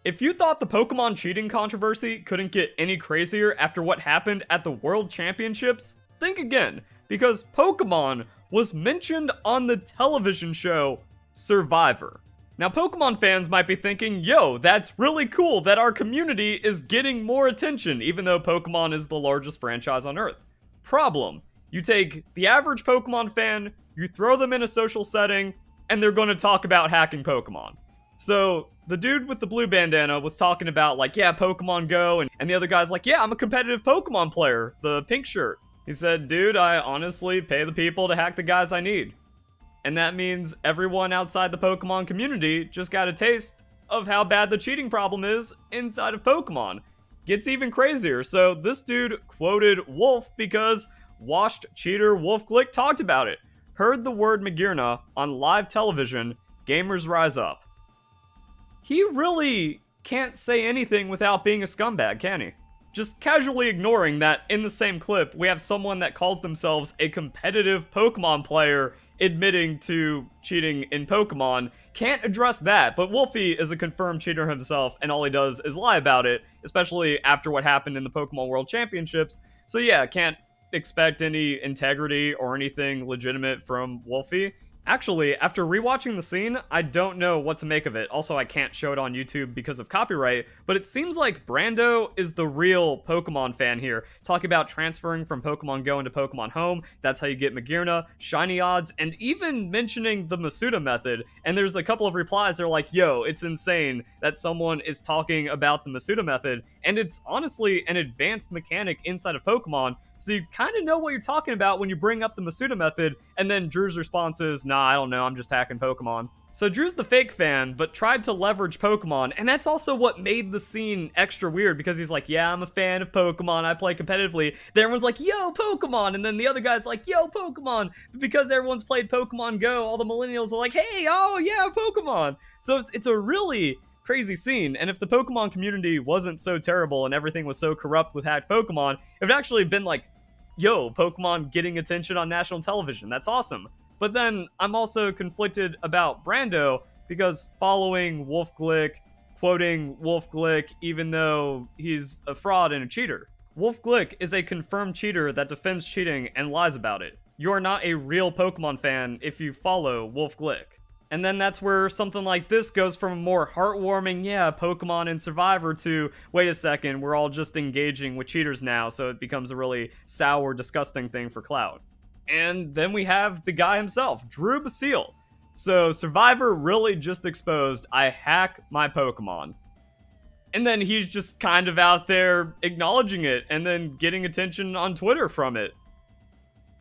If you thought the Pokemon cheating controversy couldn't get any crazier after what happened at the World Championships, think again, because Pokemon was mentioned on the television show Survivor. Now, Pokemon fans might be thinking, yo, that's really cool that our community is getting more attention, even though Pokemon is the largest franchise on Earth. Problem: you take the average Pokemon fan, you throw them in a social setting, and they're going to talk about hacking Pokemon. So, the dude with the blue bandana was talking about, like, yeah, Pokemon Go, and the other guy's like, yeah, I'm a competitive Pokemon player, the pink shirt. He said, dude, I honestly pay the people to hack the guys I need. And that means everyone outside the Pokemon community just got a taste of how bad the cheating problem is inside of Pokemon. Gets even crazier. So this dude quoted Wolf because washed cheater Wolf Glick talked about it. Heard the word Magearna on live television, gamers rise up. He really can't say anything without being a scumbag, can he? Just casually ignoring that in the same clip, we have someone that calls themselves a competitive Pokemon player admitting to cheating in Pokemon. Can't address that, but Wolfie is a confirmed cheater himself, and all he does is lie about it, especially after what happened in the Pokemon World Championships. So yeah, can't expect any integrity or anything legitimate from Wolfie. Actually, after rewatching the scene, I don't know what to make of it. Also, I can't show it on YouTube because of copyright, but it seems like Brando is the real Pokemon fan here, talking about transferring from Pokemon Go into Pokemon Home. That's how you get Magearna, shiny odds, and even mentioning the Masuda method. And there's a couple of replies, they're like, yo, it's insane that someone is talking about the Masuda method, and it's honestly an advanced mechanic inside of Pokemon, so you kind of know what you're talking about when you bring up the Masuda method, and then Drew's response is, nah, I don't know, I'm just hacking Pokemon. So Drew's the fake fan, but tried to leverage Pokemon, and that's also what made the scene extra weird, because he's like, yeah, I'm a fan of Pokemon, I play competitively. Then everyone's like, yo, Pokemon, and then the other guy's like, yo, Pokemon. But because everyone's played Pokemon Go, all the millennials are like, hey, oh yeah, Pokemon. So it's a really crazy scene, and if the Pokemon community wasn't so terrible and everything was so corrupt with hacked Pokemon, it would actually been like, yo, Pokemon getting attention on national television, that's awesome. But then I'm also conflicted about Brando, because following Wolf Glick, quoting Wolf Glick, even though he's a fraud and a cheater. Wolf Glick is a confirmed cheater that defends cheating and lies about it. You are not a real Pokemon fan if you follow Wolf Glick. And then that's where something like this goes from a more heartwarming, yeah, Pokemon and Survivor, to, wait a second, we're all just engaging with cheaters now, so it becomes a really sour, disgusting thing for clout. And then we have the guy himself, Drew Basile. So Survivor really just exposed, I hack my Pokemon. And then he's just kind of out there acknowledging it, and then getting attention on Twitter from it.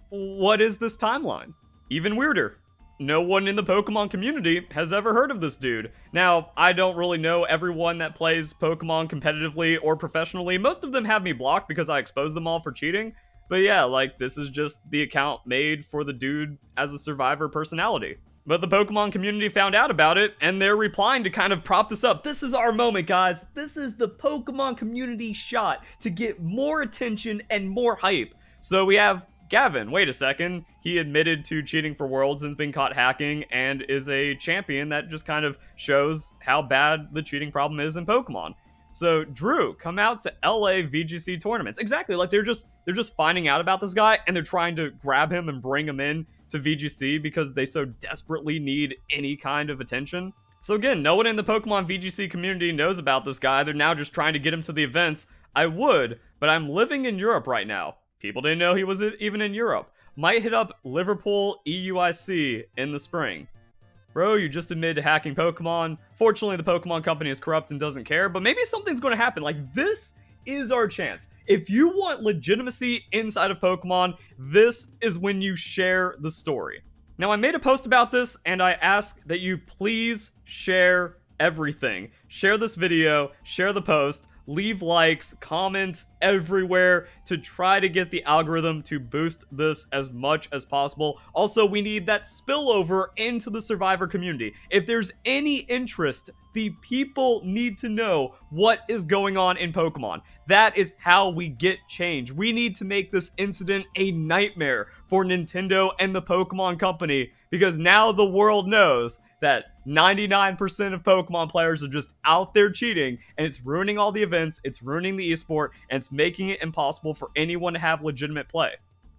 What is this timeline? Even weirder. No one in the Pokemon community has ever heard of this dude. Now, I don't really know everyone that plays Pokemon competitively or professionally. Most of them have me blocked because I expose them all for cheating. But yeah, like, this is just the account made for the dude as a Survivor personality. But the Pokemon community found out about it, and they're replying to kind of prop this up. This is our moment, guys. This is the Pokemon community shot to get more attention and more hype. So we have Gavin, wait a second, he admitted to cheating for Worlds and's been caught hacking and is a champion. That just kind of shows how bad the cheating problem is in Pokemon. So Drew, come out to LA VGC tournaments. Exactly, like they're just finding out about this guy and they're trying to grab him and bring him in to VGC because they so desperately need any kind of attention. So again, no one in the Pokemon VGC community knows about this guy. They're now just trying to get him to the events. I would, but I'm living in Europe right now. People didn't know he was even in Europe. Might hit up Liverpool EUIC in the spring. Bro, you just admitted to hacking Pokemon. Fortunately, the Pokemon company is corrupt and doesn't care, but maybe something's going to happen. Like, this is our chance. If you want legitimacy inside of Pokemon, this is when you share the story. Now, I made a post about this, and I ask that you please share everything. Share this video, share the post, leave likes, comment everywhere to try to get the algorithm to boost this as much as possible. Also, we need that spillover into the Survivor community. If there's any interest, the people need to know what is going on in Pokemon. That is how we get change. We need to make this incident a nightmare for Nintendo and the Pokemon company because now the world knows that 99% of Pokemon players are just out there cheating, and it's ruining all the events, it's ruining the esport, and it's making it impossible for anyone to have legitimate play.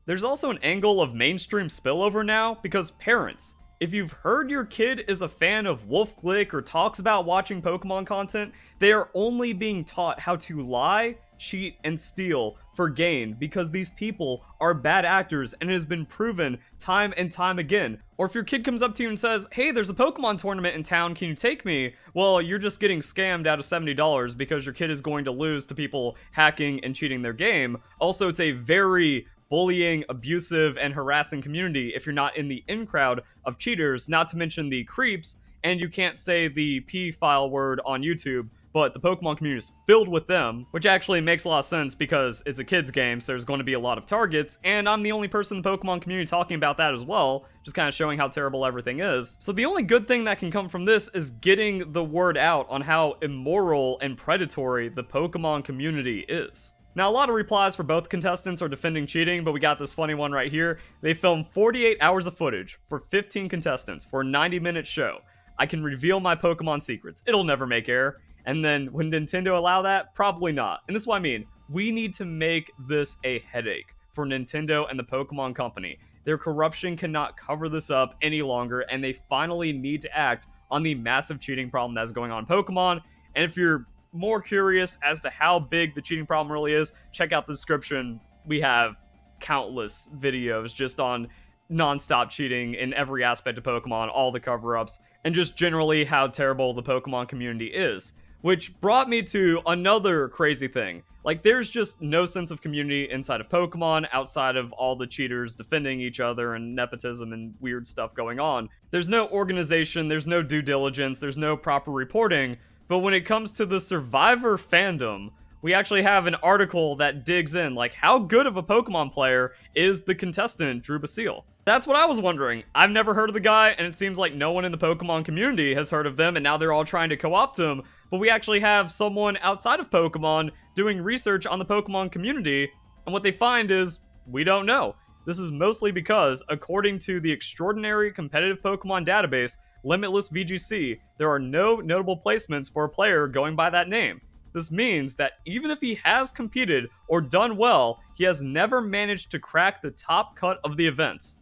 There's also an angle of mainstream spillover now, because parents, if you've heard your kid is a fan of Wolf Glick or talks about watching Pokemon content, they are only being taught how to lie, cheat, and steal for gain, because these people are bad actors and it has been proven time and time again. Or if your kid comes up to you and says, hey, there's a Pokemon tournament in town, can you take me? Well, you're just getting scammed out of $70 because your kid is going to lose to people hacking and cheating their game. Also, it's a very bullying, abusive, and harassing community if you're not in the in-crowd of cheaters, not to mention the creeps, and you can't say the P-file word on YouTube, but the Pokemon community is filled with them, which actually makes a lot of sense because it's a kid's game, so there's going to be a lot of targets, and I'm the only person in the Pokemon community talking about that as well, just kind of showing how terrible everything is. So the only good thing that can come from this is getting the word out on how immoral and predatory the Pokemon community is. Now, a lot of replies for both contestants are defending cheating, but we got this funny one right here. They filmed 48 hours of footage for 15 contestants for a 90-minute show. I can reveal my Pokemon secrets. It'll never make error. And then, would Nintendo allow that? Probably not. And this is what I mean. We need to make this a headache for Nintendo and the Pokemon Company. Their corruption cannot cover this up any longer, and they finally need to act on the massive cheating problem that is going on in Pokemon. And if you're more curious as to how big the cheating problem really is, check out the description. We have countless videos just on non-stop cheating in every aspect of Pokemon, all the cover-ups, and just generally how terrible the Pokemon community is. Which brought me to another crazy thing. Like, there's just no sense of community inside of Pokemon outside of all the cheaters defending each other and nepotism and weird stuff going on. There's no organization, there's no due diligence, there's no proper reporting, but when it comes to the Survivor fandom, we actually have an article that digs in, like, how good of a Pokemon player is the contestant Drew Basile? That's what I was wondering. I've never heard of the guy, and it seems like no one in the Pokemon community has heard of them, and now they're all trying to co-opt him. But we actually have someone outside of Pokemon doing research on the Pokemon community, and what they find is, we don't know. This is mostly because, according to the extraordinary competitive Pokemon database, Limitless VGC, there are no notable placements for a player going by that name. This means that even if he has competed or done well, he has never managed to crack the top cut of the events.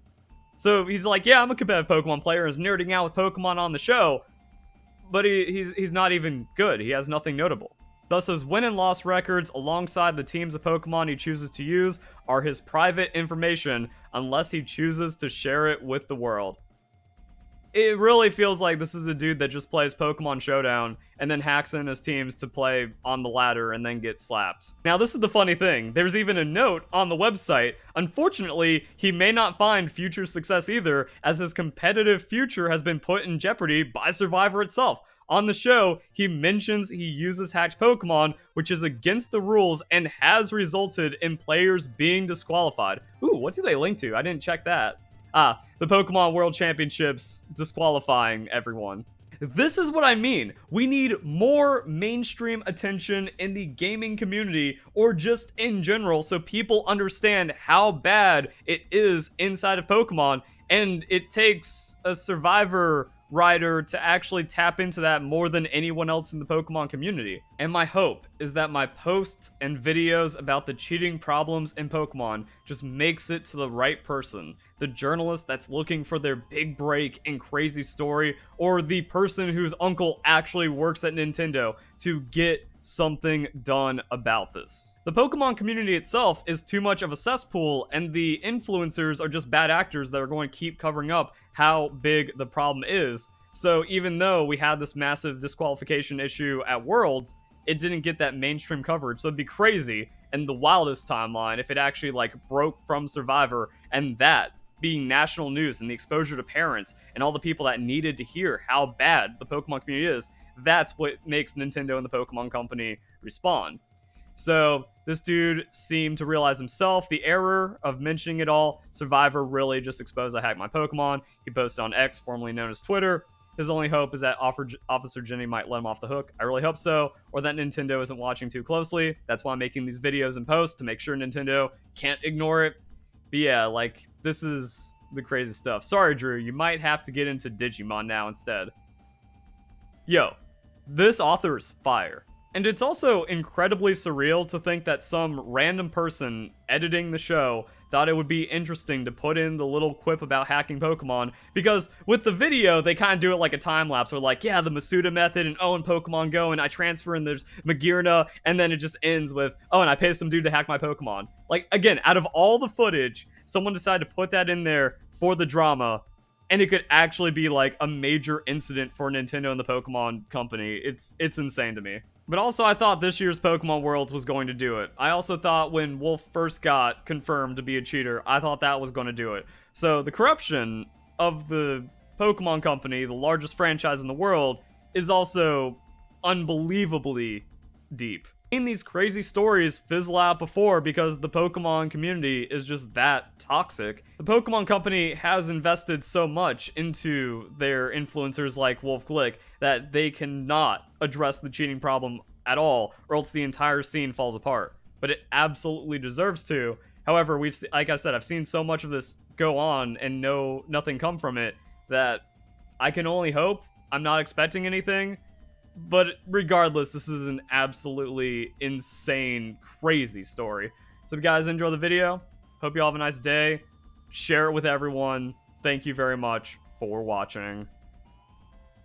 So he's like, yeah, I'm a competitive Pokemon player, is nerding out with Pokemon on the show, but he's not even good. He has nothing notable. Thus, his win and loss records alongside the teams of Pokemon he chooses to use are his private information unless he chooses to share it with the world. It really feels like this is a dude that just plays Pokemon Showdown and then hacks in his teams to play on the ladder and then gets slapped. Now, this is the funny thing. There's even a note on the website. Unfortunately, he may not find future success either, as his competitive future has been put in jeopardy by Survivor itself. On the show, he mentions he uses hacked Pokemon, which is against the rules and has resulted in players being disqualified. Ooh, what do they link to? I didn't check that. The Pokemon World Championships disqualifying everyone. This is what I mean. We need more mainstream attention in the gaming community, or just in general, so people understand how bad it is inside of Pokemon, and it takes a Survivor writer to actually tap into that more than anyone else in the Pokemon community. And my hope is that my posts and videos about the cheating problems in Pokemon just makes it to the right person. The journalist that's looking for their big break and crazy story, or the person whose uncle actually works at Nintendo to get something done about this. The Pokemon community itself is too much of a cesspool, and the influencers are just bad actors that are going to keep covering up how big the problem is. So even though we had this massive disqualification issue at Worlds, it didn't get that mainstream coverage. So it'd be crazy in the wildest timeline if it actually like broke from Survivor, and that being national news and the exposure to parents and all the people that needed to hear how bad the Pokemon community is. That's what makes Nintendo and the Pokemon Company respond. So this dude seemed to realize himself the error of mentioning it all. Survivor really just exposed I hacked my Pokemon. He posted on X, formerly known as Twitter. His only hope is that Officer Jenny might let him off the hook. I really hope so, or that Nintendo isn't watching too closely. That's why I'm making these videos and posts, to make sure Nintendo can't ignore it. But yeah, like, this is the crazy stuff. Sorry, Drew, you might have to get into Digimon now instead. Yo, this author is fire. And it's also incredibly surreal to think that some random person editing the show thought it would be interesting to put in the little quip about hacking Pokemon, because with the video, they kind of do it like a time-lapse, where like, yeah, the Masuda method, and oh, and Pokemon Go, and I transfer, and there's Magirna, and then it just ends with, oh, and I pay some dude to hack my Pokemon. Like, again, out of all the footage, someone decided to put that in there for the drama, and it could actually be like a major incident for Nintendo and the Pokemon company. It's insane to me. But also, I thought this year's Pokemon Worlds was going to do it. I also thought when Wolf first got confirmed to be a cheater, I thought that was going to do it. So the corruption of the Pokemon company, the largest franchise in the world, is also unbelievably deep. Seen these crazy stories fizzle out before because the Pokemon community is just that toxic. The Pokemon company has invested so much into their influencers like Wolf Glick that they cannot address the cheating problem at all, or else the entire scene falls apart. But it absolutely deserves to. However, like I said, I've seen so much of this go on and nothing come from it that I can only hope. I'm not expecting anything. But regardless, this is an absolutely insane, crazy story. So if you guys enjoy the video, hope you all have a nice day. Share it with everyone. Thank you very much for watching.